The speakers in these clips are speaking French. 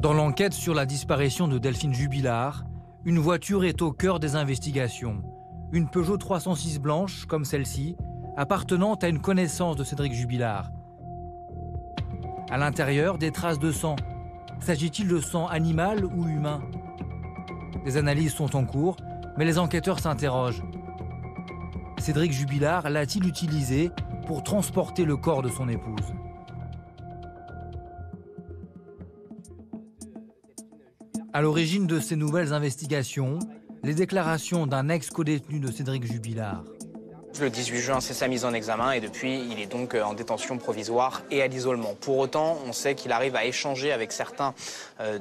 Dans l'enquête sur la disparition de Delphine Jubilard, une voiture est au cœur des investigations. Une Peugeot 306 blanche, comme celle-ci, appartenant à une connaissance de Cédric Jubilard. À l'intérieur, des traces de sang. S'agit-il de sang animal ou humain? Des analyses sont en cours, mais les enquêteurs s'interrogent. Cédric Jubilard l'a-t-il utilisé pour transporter le corps de son épouse? À l'origine de ces nouvelles investigations, les déclarations d'un ex-codétenu de Cédric Jubilard. Le 18 juin, c'est sa mise en examen et depuis, il est donc en détention provisoire et à l'isolement. Pour autant, on sait qu'il arrive à échanger avec certains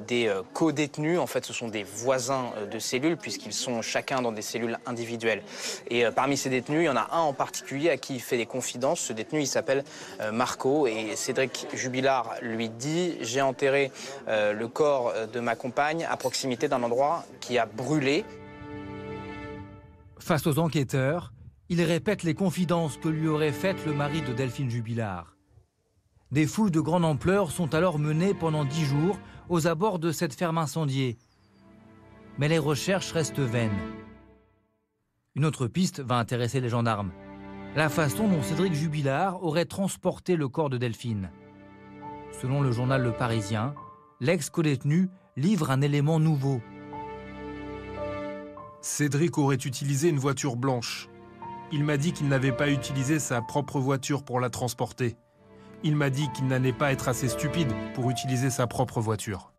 des codétenus. En fait, ce sont des voisins de cellules puisqu'ils sont chacun dans des cellules individuelles. Et parmi ces détenus, il y en a un en particulier à qui il fait des confidences. Ce détenu, il s'appelle Marco et Cédric Jubilard lui dit « J'ai enterré le corps de ma compagne à proximité d'un endroit qui a brûlé ». Face aux enquêteurs, il répète les confidences que lui aurait faites le mari de Delphine Jubilard. Des fouilles de grande ampleur sont alors menées pendant 10 jours aux abords de cette ferme incendiée. Mais les recherches restent vaines. Une autre piste va intéresser les gendarmes. La façon dont Cédric Jubilard aurait transporté le corps de Delphine. Selon le journal Le Parisien, l'ex-codétenu livre un élément nouveau. Cédric aurait utilisé une voiture blanche. Il m'a dit qu'il n'avait pas utilisé sa propre voiture pour la transporter. Il m'a dit qu'il n'allait pas être assez stupide pour utiliser sa propre voiture.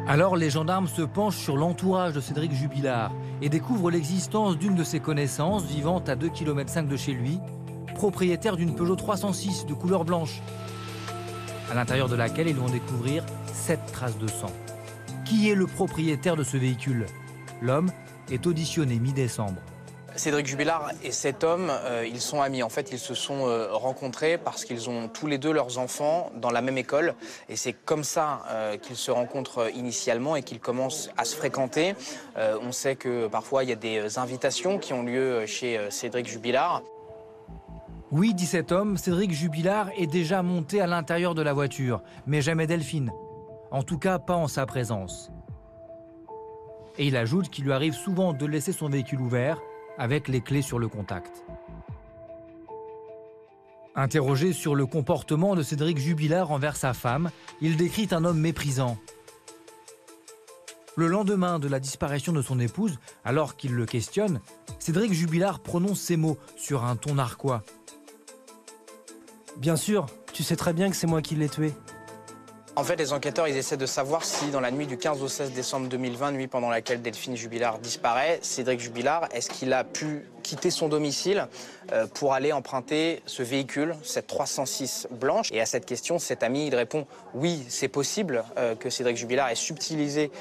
Alors les gendarmes se penchent sur l'entourage de Cédric Jubilard et découvrent l'existence d'une de ses connaissances vivant à 2,5 km de chez lui, propriétaire d'une Peugeot 306 de couleur blanche, à l'intérieur de laquelle ils vont découvrir 7 traces de sang. Qui est le propriétaire de ce véhicule? L'homme est auditionné mi-décembre. Cédric Jubilard et cet homme, ils sont amis. En fait, ils se sont rencontrés parce qu'ils ont tous les deux leurs enfants dans la même école. Et c'est comme ça qu'ils se rencontrent initialement et qu'ils commencent à se fréquenter. On sait que parfois, il y a des invitations qui ont lieu chez Cédric Jubilard. Oui, dit cet homme, Cédric Jubilard est déjà monté à l'intérieur de la voiture, mais jamais Delphine. En tout cas, pas en sa présence. Et il ajoute qu'il lui arrive souvent de laisser son véhicule ouvert, avec les clés sur le contact. Interrogé sur le comportement de Cédric Jubilard envers sa femme, il décrit un homme méprisant. Le lendemain de la disparition de son épouse, alors qu'il le questionne, Cédric Jubilard prononce ces mots sur un ton narquois. Bien sûr, tu sais très bien que c'est moi qui l'ai tué. En fait, les enquêteurs, ils essaient de savoir si dans la nuit du 15 au 16 décembre 2020, nuit pendant laquelle Delphine Jubilard disparaît, Cédric Jubilard, est-ce qu'il a pu quitter son domicile pour aller emprunter ce véhicule, cette 306 blanche? Et à cette question, cet ami, il répond « Oui, c'est possible que Cédric Jubilard ait subtilisé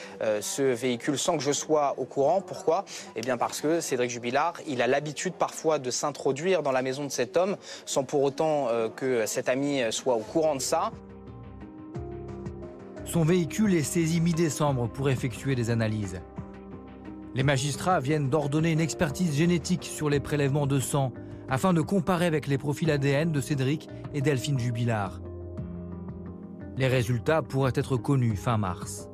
ce véhicule sans que je sois au courant. » Pourquoi? Eh bien parce que Cédric Jubilard, il a l'habitude parfois de s'introduire dans la maison de cet homme sans pour autant que cet ami soit au courant de ça. Son véhicule est saisi mi-décembre pour effectuer des analyses. Les magistrats viennent d'ordonner une expertise génétique sur les prélèvements de sang afin de comparer avec les profils ADN de Cédric et Delphine Jubilard. Les résultats pourraient être connus fin mars.